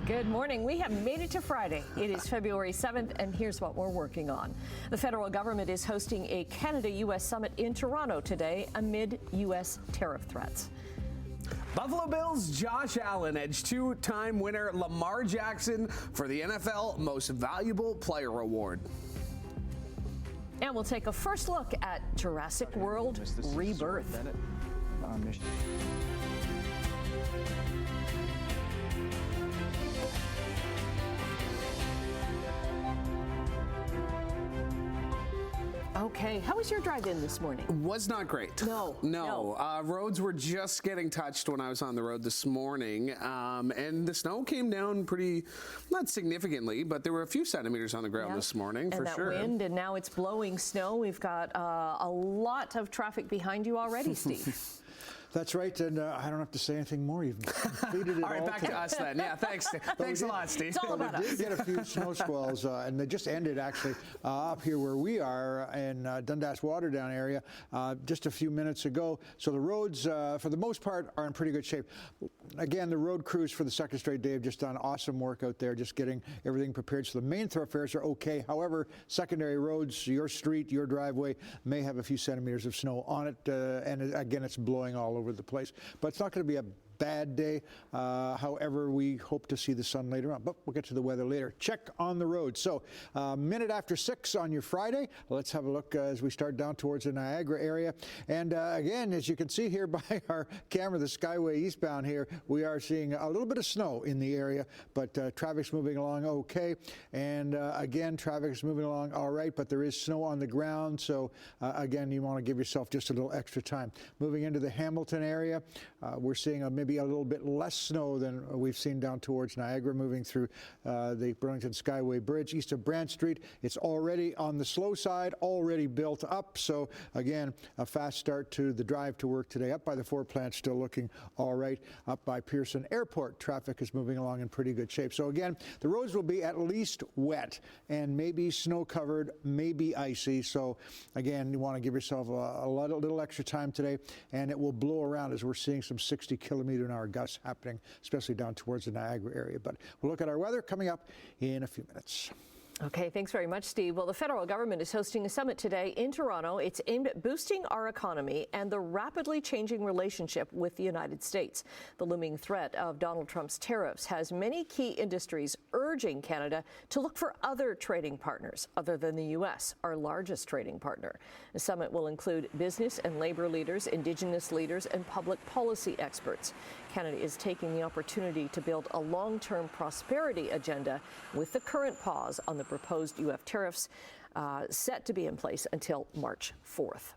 Good morning. We have made it to Friday. It is February 7th, and here's what we're working on. The federal government is hosting a Canada-U.S. summit in Toronto today amid U.S. tariff threats. Buffalo Bills' Josh Allen edged two-time winner Lamar Jackson for the NFL Most Valuable Player Award. And we'll take a first look at Jurassic World Rebirth. Okay, how was your drive in this morning? Was not great. No. Roads were just getting touched when I was on the road this morning, and the snow came down pretty, not significantly, but there were a few centimeters on the ground this morning, for sure. And that wind, and now it's blowing snow. We've got a lot of traffic behind you already, Steve. That's right, and I don't have to say anything more. You've completed it all. All right, back to us then. Yeah, thanks. Thanks a lot, Steve. It's all about us. We did get a few snow squalls, and they just ended actually up here where we are in Dundas Waterdown area just a few minutes ago. So the roads, for the most part, are in pretty good shape. Again, the road crews for the second straight day have just done awesome work out there, just getting everything prepared. So the main thoroughfares are okay. However, secondary roads, your street, your driveway, may have a few centimeters of snow on it, and again, it's blowing all over the place. But it's not going to be a bad day. However, we hope to see the sun later on, but we'll get to the weather later. Check on the road. So, minute after 6 on your Friday. Let's have a look as we start down towards the Niagara area. And again, as you can see here by our camera, the Skyway eastbound here, we are seeing a little bit of snow in the area, but traffic's moving along okay. And again, traffic is moving along all right, but there is snow on the ground. So again, you want to give yourself just a little extra time. Moving into the Hamilton area, we're seeing maybe a little bit less snow than we've seen down towards Niagara, moving through the Burlington Skyway Bridge east of Brant Street. It's already on the slow side, already built up. So again, a fast start to the drive to work today. Up by the Ford plant, still looking all right. Up by Pearson Airport, traffic is moving along in pretty good shape. So again, the roads will be at least wet and maybe snow covered, maybe icy. So again, you want to give yourself a little extra time today, and it will blow around as we're seeing some 60-kilometer an hour gusts happening, especially down towards the Niagara area. But we'll look at our weather coming up in a few minutes. Okay, thanks very much, Steve. Well, the federal government is hosting a summit today in Toronto. It's aimed at boosting our economy and the rapidly changing relationship with the United States. The looming threat of Donald Trump's tariffs has many key industries urging Canada to look for other trading partners other than the U.S., our largest trading partner. The summit will include business and labor leaders, Indigenous leaders, and public policy experts. Canada is taking the opportunity to build a long-term prosperity agenda with the current pause on the proposed U.S. tariffs set to be in place until March 4th.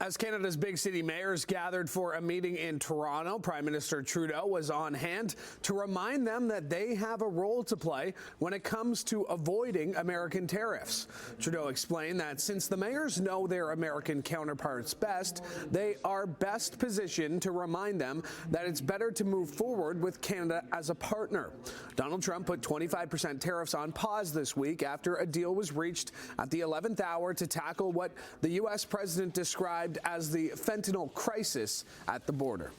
As Canada's big city mayors gathered for a meeting in Toronto, Prime Minister Trudeau was on hand to remind them that they have a role to play when it comes to avoiding American tariffs. Trudeau explained that since the mayors know their American counterparts best, they are best positioned to remind them that it's better to move forward with Canada as a partner. Donald Trump put 25% tariffs on pause this week after a deal was reached at the 11th hour to tackle what the U.S. president described as the fentanyl crisis at the border.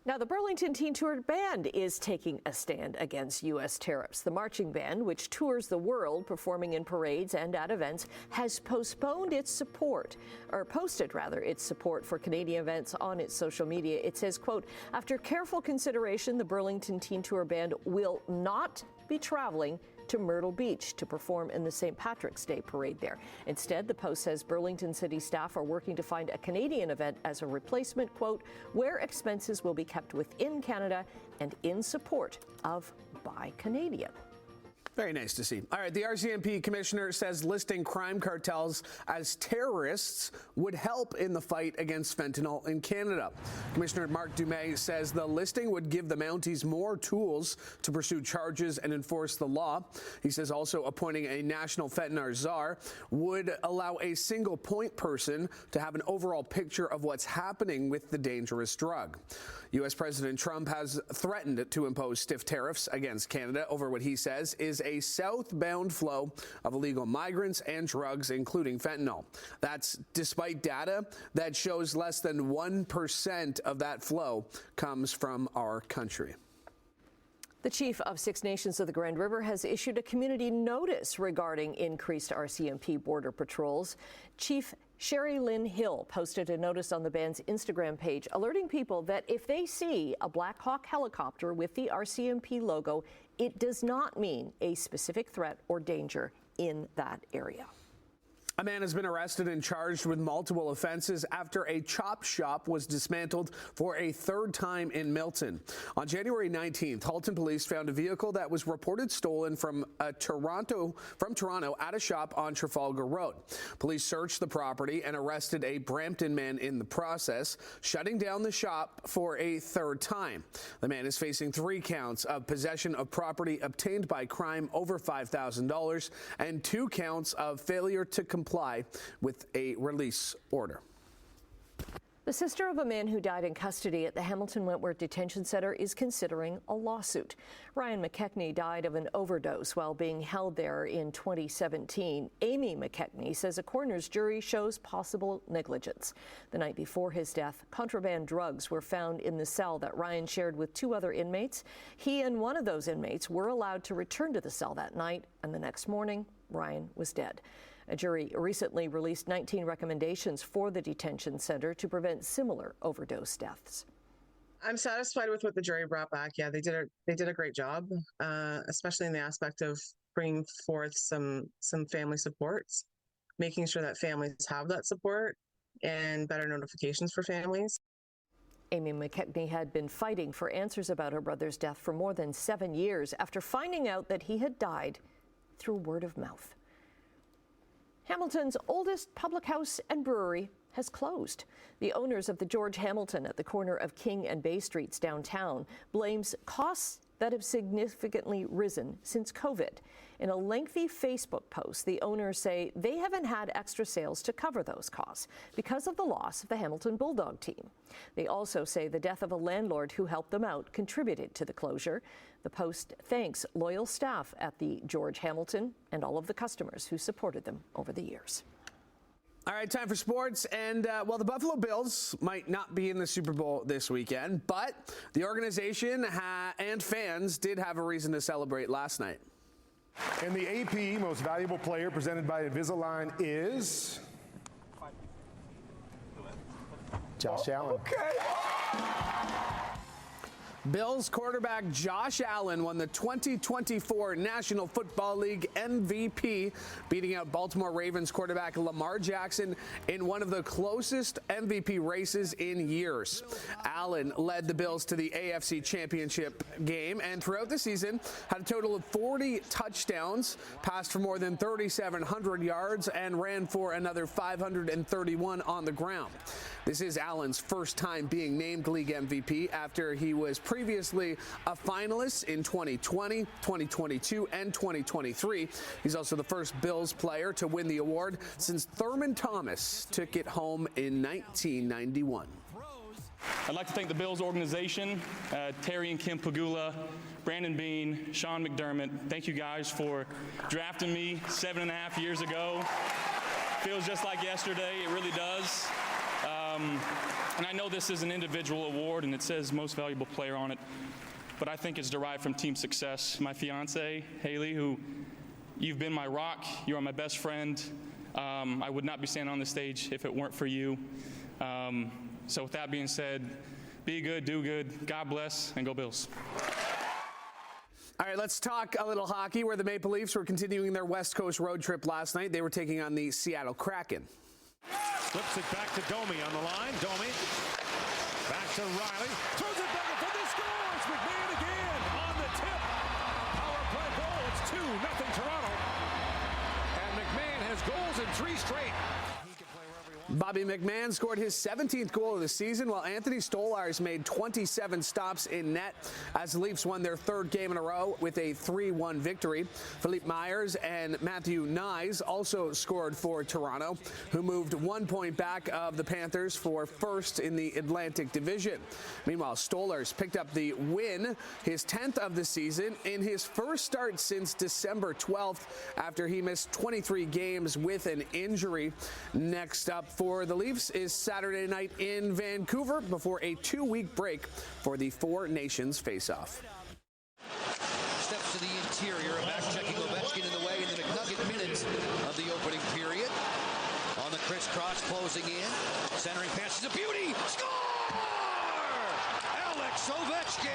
Now, the Burlington Teen Tour Band is taking a stand against U.S. tariffs. The marching band, which tours the world performing in parades and at events, has posted its support for Canadian events on its social media. It says, quote, after careful consideration, the Burlington Teen Tour Band will not be traveling to Myrtle Beach to perform in the St. Patrick's Day parade there. Instead, the Post says Burlington city staff are working to find a Canadian event as a replacement, quote, where expenses will be kept within Canada and in support of Buy Canadian. Very nice to see. All right, the RCMP commissioner says listing crime cartels as terrorists would help in the fight against fentanyl in Canada. Commissioner Marc Dumais says the listing would give the Mounties more tools to pursue charges and enforce the law. He says also appointing a national fentanyl czar would allow a single point person to have an overall picture of what's happening with the dangerous drug. U.S. President Trump has threatened to impose stiff tariffs against Canada over what he says is a southbound flow of illegal migrants and drugs, including fentanyl. That's despite data that shows less than 1% of that flow comes from our country. The chief of Six Nations of the Grand River has issued a community notice regarding increased RCMP border patrols. Chief Sherry Lynn Hill posted a notice on the band's Instagram page alerting people that if they see a Black Hawk helicopter with the RCMP logo, it does not mean a specific threat or danger in that area. A man has been arrested and charged with multiple offenses after a chop shop was dismantled for a third time in Milton. On January 19th, Halton police found a vehicle that was reported stolen from Toronto at a shop on Trafalgar Road. Police searched the property and arrested a Brampton man in the process, shutting down the shop for a third time. The man is facing 3 counts of possession of property obtained by crime over $5,000 and 2 counts of failure to comply with a release order. The sister of a man who died in custody at the Hamilton Wentworth Detention Center is considering a lawsuit. Ryan McKechnie died of an overdose while being held there in 2017. Amy McKechnie says a coroner's jury shows possible negligence. The night before his death, contraband drugs were found in the cell that Ryan shared with 2 other inmates. He and one of those inmates were allowed to return to the cell that night, and the next morning, Ryan was dead. A jury recently released 19 recommendations for the detention center to prevent similar overdose deaths. I'm satisfied with what the jury brought back. Yeah, they did a great job, especially in the aspect of bringing forth some family supports, making sure that families have that support and better notifications for families. Amy McKechnie had been fighting for answers about her brother's death for more than 7 years after finding out that he had died through word of mouth. Hamilton's oldest public house and brewery has closed. The owners of the George Hamilton at the corner of King and Bay Streets downtown blames costs that have significantly risen since COVID. In a lengthy Facebook post, the owners say they haven't had extra sales to cover those costs because of the loss of the Hamilton Bulldog team. They also say the death of a landlord who helped them out contributed to the closure. The post thanks loyal staff at the George Hamilton and all of the customers who supported them over the years. All right, time for sports. And, well, the Buffalo Bills might not be in the Super Bowl this weekend, but the organization and fans did have a reason to celebrate last night. And the AP Most Valuable Player presented by Invisalign is Josh Allen. Okay. Bills quarterback Josh Allen won the 2024 National Football League MVP, beating out Baltimore Ravens quarterback Lamar Jackson in one of the closest MVP races in years. Allen led the Bills to the AFC Championship game and throughout the season had a total of 40 touchdowns, passed for more than 3,700 yards, and ran for another 531 on the ground. This is Allen's first time being named league MVP after he was previously a finalist in 2020, 2022, and 2023. He's also the first Bills player to win the award since Thurman Thomas took it home in 1991. I'd like to thank the Bills organization, Terry and Kim Pagula, Brandon Bean, Sean McDermott. Thank you guys for drafting me 7.5 years ago. Feels just like yesterday, it really does. And I know this is an individual award and it says most valuable player on it, but I think it's derived from team success. My fiance, Haley, who you've been my rock, you are my best friend. I would not be standing on this stage if it weren't for you. So with that being said, be good, do good, God bless, and go Bills. All right, let's talk a little hockey, where the Maple Leafs were continuing their West Coast road trip last night. They were taking on the Seattle Kraken. Flips it back to Domi on the line. Domi back to Riley. Throws it back for the score. It's McMahon again on the tip. Power play goal. It's 2-0 Toronto. And McMahon has goals in 3 straight. Bobby McMahon scored his 17th goal of the season, while Anthony Stolarz made 27 stops in net as the Leafs won their 3rd game in a row with a 3-1 victory. Philippe Myers and Matthew Nyes also scored for Toronto, who moved 1 point back of the Panthers for first in the Atlantic Division. Meanwhile, Stolarz picked up the win, his 10th of the season, in his first start since December 12th after he missed 23 games with an injury. Next up for the Leafs is Saturday night in Vancouver before a 2-week break for the Four Nations face-off. to the interior. A back-checking Ovechkin in the way in the McNugget minutes of the opening period. On the crisscross, closing in. Centering pass is a beauty. Score! Alex Ovechkin!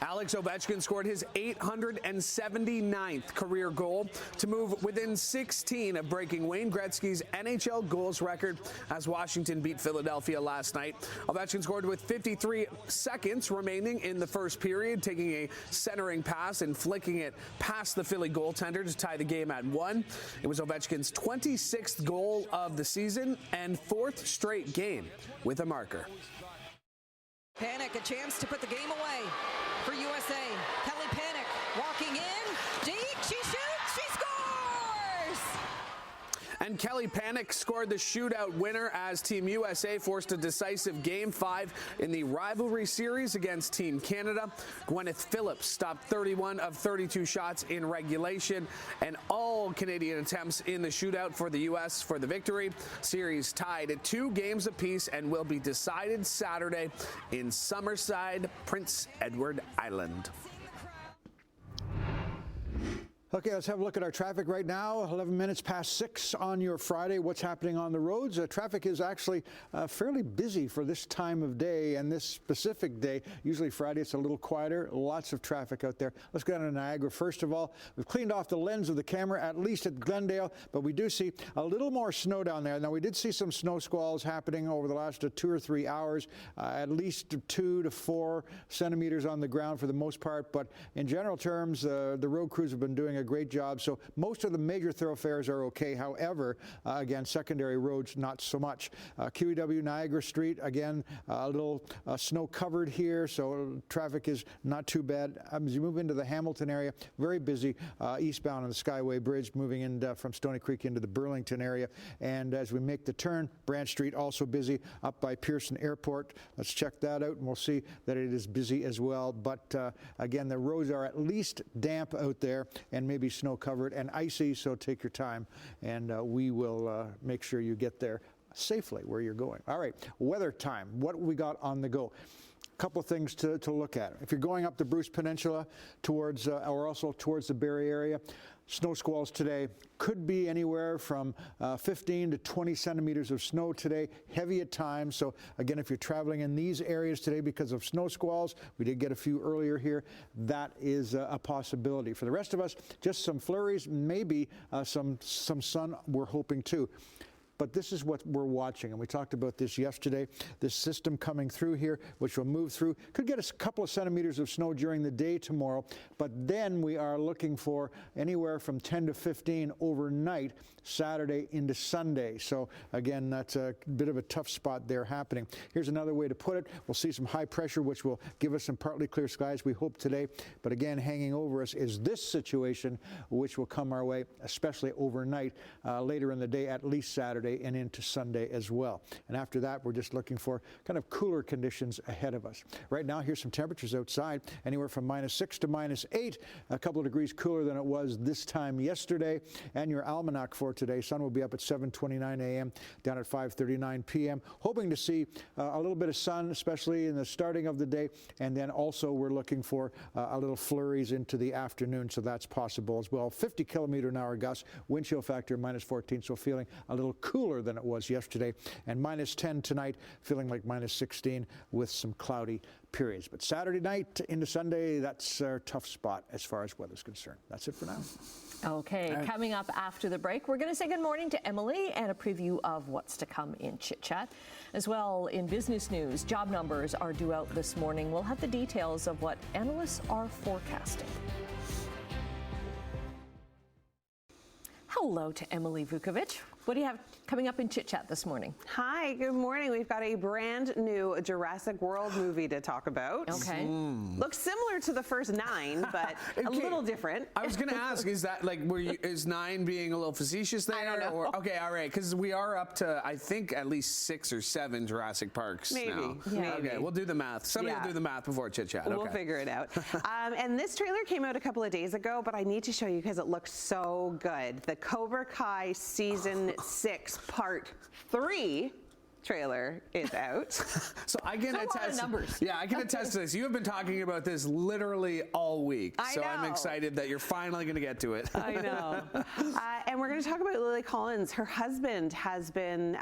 Alex Ovechkin scored his 879th career goal to move within 16 of breaking Wayne Gretzky's NHL goals record as Washington beat Philadelphia last night. Ovechkin scored with 53 seconds remaining in the first period, taking a centering pass and flicking it past the Philly goaltender to tie the game at 1. It was Ovechkin's 26th goal of the season and 4th straight game with a marker. Panik, a chance to put the game away for USA. Kelly Panik walking in, deep, she shoots, she scores! And Kelly Panik scored the shootout winner as Team USA forced a decisive Game 5 in the rivalry series against Team Canada. Gwyneth Phillips stopped 31 of 32 shots in regulation, and all Canadian attempts in the shootout for the U.S. for the victory. Series tied at 2 games apiece and will be decided Saturday in Summerside, Prince Edward Island. Okay, let's have a look at our traffic right now. 11 minutes past 6 on your Friday. What's happening on the roads? Traffic is actually fairly busy for this time of day and this specific day. Usually Friday it's a little quieter. Lots of traffic out there. Let's go down to Niagara. First of all, we've cleaned off the lens of the camera, at least at Glendale, but we do see a little more snow down there. Now, we did see some snow squalls happening over the last 2 or 3 hours, at least 2 to 4 centimeters on the ground for the most part, but in general terms, the road crews have been doing a great job. So most of the major thoroughfares are okay. However, again, secondary roads, not so much. QEW Niagara Street, again, a little snow covered here, so traffic is not too bad. As you move into the Hamilton area, very busy eastbound on the Skyway Bridge, moving in from Stony Creek into the Burlington area. And as we make the turn, Branch Street also busy up by Pearson Airport. Let's check that out, and we'll see that it is busy as well. But again, the roads are at least damp out there, and maybe snow covered and icy, so take your time, and we will make sure you get there safely where you're going. All right, weather time. What we got on the go? A couple of things to look at. If you're going up the Bruce Peninsula towards, or also towards the Barrie area, snow squalls today could be anywhere from 15 to 20 centimeters of snow today, heavy at times. So again, if you're traveling in these areas today because of snow squalls, we did get a few earlier here, that is a possibility. For the rest of us, just some flurries, maybe some sun we're hoping too. But this is what we're watching, and we talked about this yesterday. This system coming through here, which will move through, could get us a couple of centimeters of snow during the day tomorrow, but then we are looking for anywhere from 10 to 15 overnight, Saturday into Sunday. So again, that's a bit of a tough spot there happening. Here's another way to put it. We'll see some high pressure, which will give us some partly clear skies, we hope today. But again, hanging over us is this situation, which will come our way, especially overnight, later in the day, at least Saturday and into Sunday as well. And after that, we're just looking for kind of cooler conditions ahead of us. Right now, here's some temperatures outside, anywhere from -6 to -8, a couple of degrees cooler than it was this time yesterday. And your almanac for today, sun will be up at 7:29 a.m., down at 5:39 p.m. Hoping to see a little bit of sun, especially in the starting of the day. And then also we're looking for a little flurries into the afternoon, so that's possible as well. 50 kilometer an hour gusts, wind chill factor -14, so feeling a little cooler than it was yesterday, and -10 tonight, feeling like -16 with some cloudy periods. But Saturday night into Sunday, that's our tough spot as far as weather's concerned. That's it for now. Okay, coming up after the break, we're going to say good morning to Emily and a preview of what's to come in Chit Chat. As well, in business news, job numbers are due out this morning. We'll have the details of what analysts are forecasting. Hello to Emily Vukovic. What do you have coming up in Chit Chat this morning? Hi, good morning. We've got a brand new Jurassic World movie to talk about. Okay. Looks similar to the first 9, but a little different. I was going to ask, is that like, is 9 being a little facetious there? I don't know. Or, okay, all right, because we are up to, I think, at least 6 or 7 Jurassic Parks now. Maybe. Okay, we'll do the math. Somebody will do the math before Chit Chat. We'll figure it out. And this trailer came out a couple of days ago, but I need to show you because it looks so good. The Cobra Kai Season 6 Part 3 trailer is out. So I can attest. Yeah, I can attest to this. You have been talking about this literally all week. So I'm excited that you're finally going to get to it. I know. And we're going to talk about Lily Collins. Her husband has been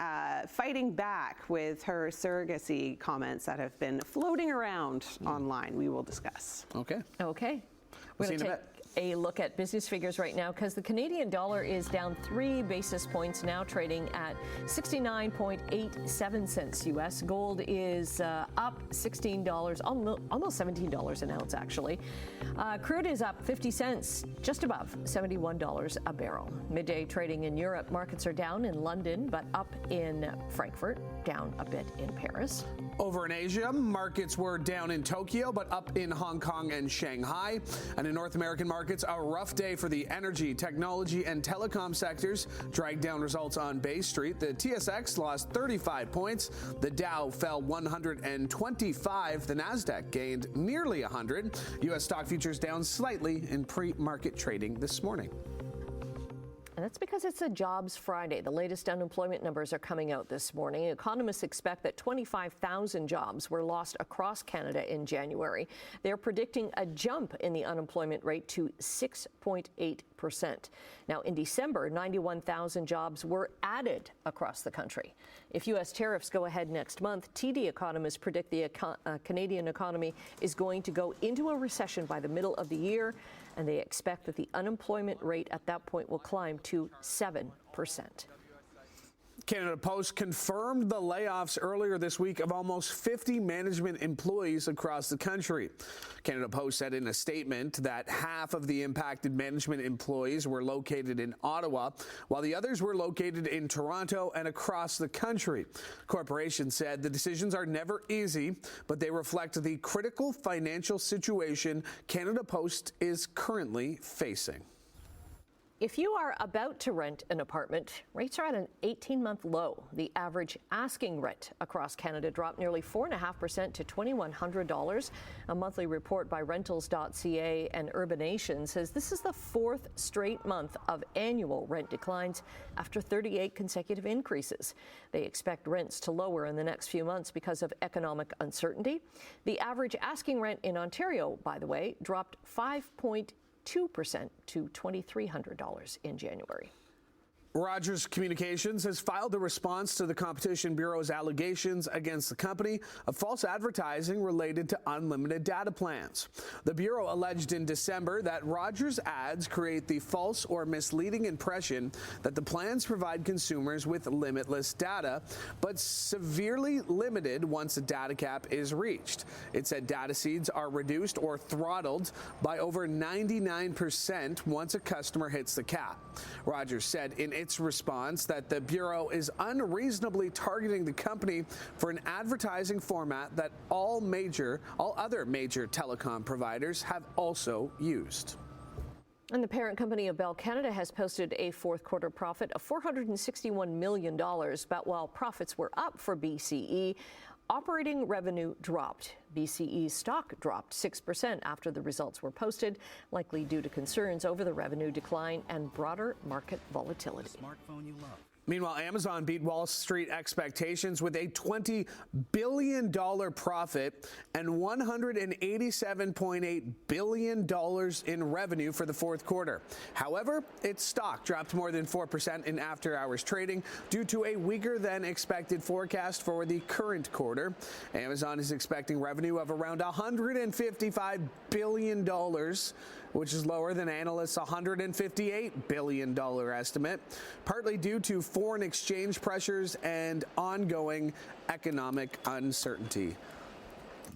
fighting back with her surrogacy comments that have been floating around online. We will discuss. Okay. Okay. We're going to take a look at business figures right now because the Canadian dollar is down 3 basis points, now trading at 69.87 cents U.S. Gold is up $16, almost $17 an ounce actually. Crude is up 50 cents, just above $71 a barrel. Midday trading in Europe, markets are down in London, but up in Frankfurt, down a bit in Paris. Over in Asia, markets were down in Tokyo, but up in Hong Kong and Shanghai. And in North American markets, a rough day for the energy, technology, and telecom sectors. Dragged down results on Bay Street. The TSX lost 35 points. The Dow fell 125. The Nasdaq gained nearly 100. U.S. stock futures down slightly in pre-market trading this morning. And that's because it's a Jobs Friday. The latest unemployment numbers are coming out this morning. Economists expect that 25,000 jobs were lost across Canada in January. They're predicting a jump in the unemployment rate to 6.8%. Now, in December, 91,000 jobs were added across the country. If U.S. tariffs go ahead next month, TD economists predict the Canadian economy is going to go into a recession by the middle of the year, and they expect that the unemployment rate at that point will climb to 7%. Canada Post confirmed the layoffs earlier this week of almost 50 management employees across the country. Canada Post said in a statement that half of the impacted management employees were located in Ottawa, while the others were located in Toronto and across the country. Corporation said the decisions are never easy, but they reflect the critical financial situation Canada Post is currently facing. If you are about to rent an apartment, rates are at an 18-month low. The average asking rent across Canada dropped nearly 4.5% to $2,100. A monthly report by Rentals.ca and Urbanation says this is the fourth straight month of annual rent declines after 38 consecutive increases. They expect rents to lower in the next few months because of economic uncertainty. The average asking rent in Ontario, by the way, dropped 5.2% to $2,300 in January. Rogers Communications has filed a response to the Competition Bureau's allegations against the company of false advertising related to unlimited data plans. The Bureau alleged in December that Rogers ads create the false or misleading impression that the plans provide consumers with limitless data, but severely limited once a data cap is reached. It said data speeds are reduced or throttled by over 99% once a customer hits the cap. Rogers said in its response that the Bureau is unreasonably targeting the company for an advertising format that all other major telecom providers have also used. And the parent company of Bell Canada has posted a fourth quarter profit of $461 million. But while profits were up for BCE, operating revenue dropped. BCE's stock dropped 6% after the results were posted, likely due to concerns over the revenue decline and broader market volatility. Smartphone you love. Meanwhile, Amazon beat Wall Street expectations with a $20 billion profit and $187.8 billion in revenue for the fourth quarter. However, its stock dropped more than 4% in after-hours trading due to a weaker than expected forecast for the current quarter. Amazon is expecting revenue of around $155 billion, which is lower than analysts' $158 billion estimate, partly due to foreign exchange pressures and ongoing economic uncertainty.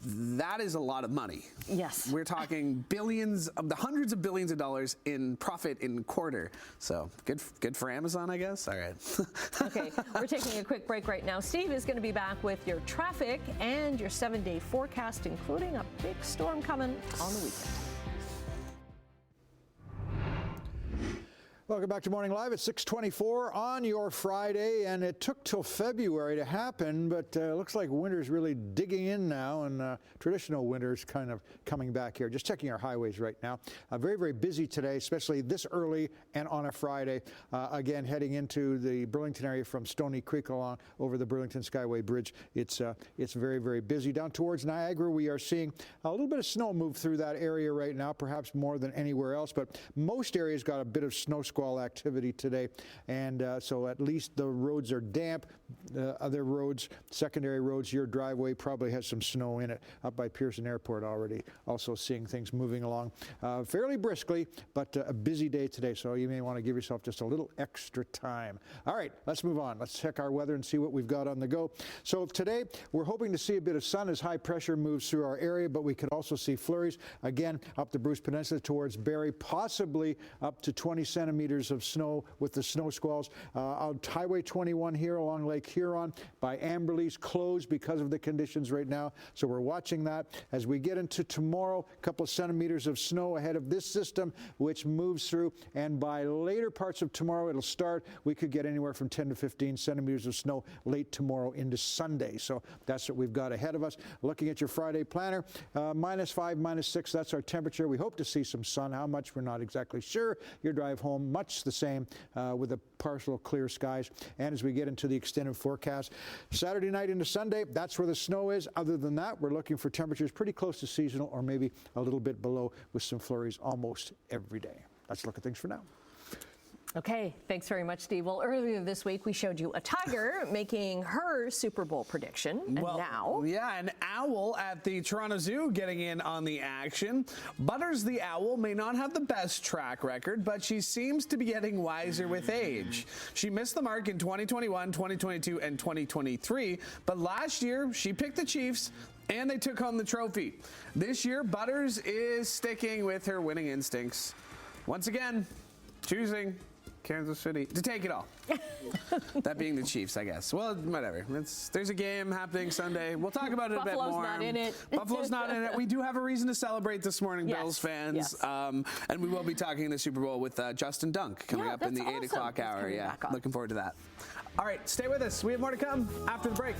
That is a lot of money. Yes. We're talking hundreds of billions of dollars in profit in quarter. So good for Amazon, I guess. All right. Okay, we're taking a quick break right now. Steve is going to be back with your traffic and your 7-day forecast, including a big storm coming on the weekend. Welcome back to Morning Live at 6:24 on your Friday, and it took till February to happen, but looks like winter's really digging in now, and traditional winter's kind of coming back here. Just checking our highways right now. Very, very busy today, especially this early and on a Friday. Again, heading into the Burlington area from Stony Creek along over the Burlington Skyway Bridge. It's very, very busy. Down towards Niagara, we are seeing a little bit of snow move through that area right now, perhaps more than anywhere else, but most areas got a bit of snow squall activity today, and so at least the roads are damp. Other roads, secondary roads, your driveway probably has some snow in it. Up by Pearson Airport already, also seeing things moving along fairly briskly, but a busy day today, so you may want to give yourself just a little extra time. All right, let's move on. Let's check our weather and see what we've got on the go. So today, we're hoping to see a bit of sun as high pressure moves through our area, but we could also see flurries, again, up the Bruce Peninsula towards Barrie, possibly up to 20 centimeters of snow with the snow squalls. On Highway 21 here along Lake Huron by Amberley's closed because of the conditions right now, so we're watching that. As we get into tomorrow, a couple of centimeters of snow ahead of this system, which moves through, and by later parts of tomorrow, it'll start. We could get anywhere from 10 to 15 centimeters of snow late tomorrow into Sunday, so that's what we've got ahead of us. Looking at your Friday planner, -5, -6, that's our temperature. We hope to see some sun. How much, we're not exactly sure. Your drive home, much the same with a partial clear skies. And as we get into the extended forecast, Saturday night into Sunday, that's where the snow is. Other than that, we're looking for temperatures pretty close to seasonal or maybe a little bit below with some flurries almost every day. Let's look at things for now. Okay, thanks very much, Steve. Well, earlier this week, we showed you a tiger making her Super Bowl prediction, and now... Yeah, an owl at the Toronto Zoo getting in on the action. Butters the owl may not have the best track record, but she seems to be getting wiser with age. She missed the mark in 2021, 2022, and 2023, but last year, she picked the Chiefs, and they took home the trophy. This year, Butters is sticking with her winning instincts. Once again, choosing Kansas City to take it all. That being the Chiefs, I guess. Well, whatever. There's a game happening Sunday. We'll talk about it a bit more. Buffalo's not in it. Buffalo's not in it. We do have a reason to celebrate this morning, Yes. Bills fans. Yes. And we will be talking in the Super Bowl with Justin Dunk coming up in the 8 o'clock hour. Yeah, looking forward to that. All right, stay with us. We have more to come after the break.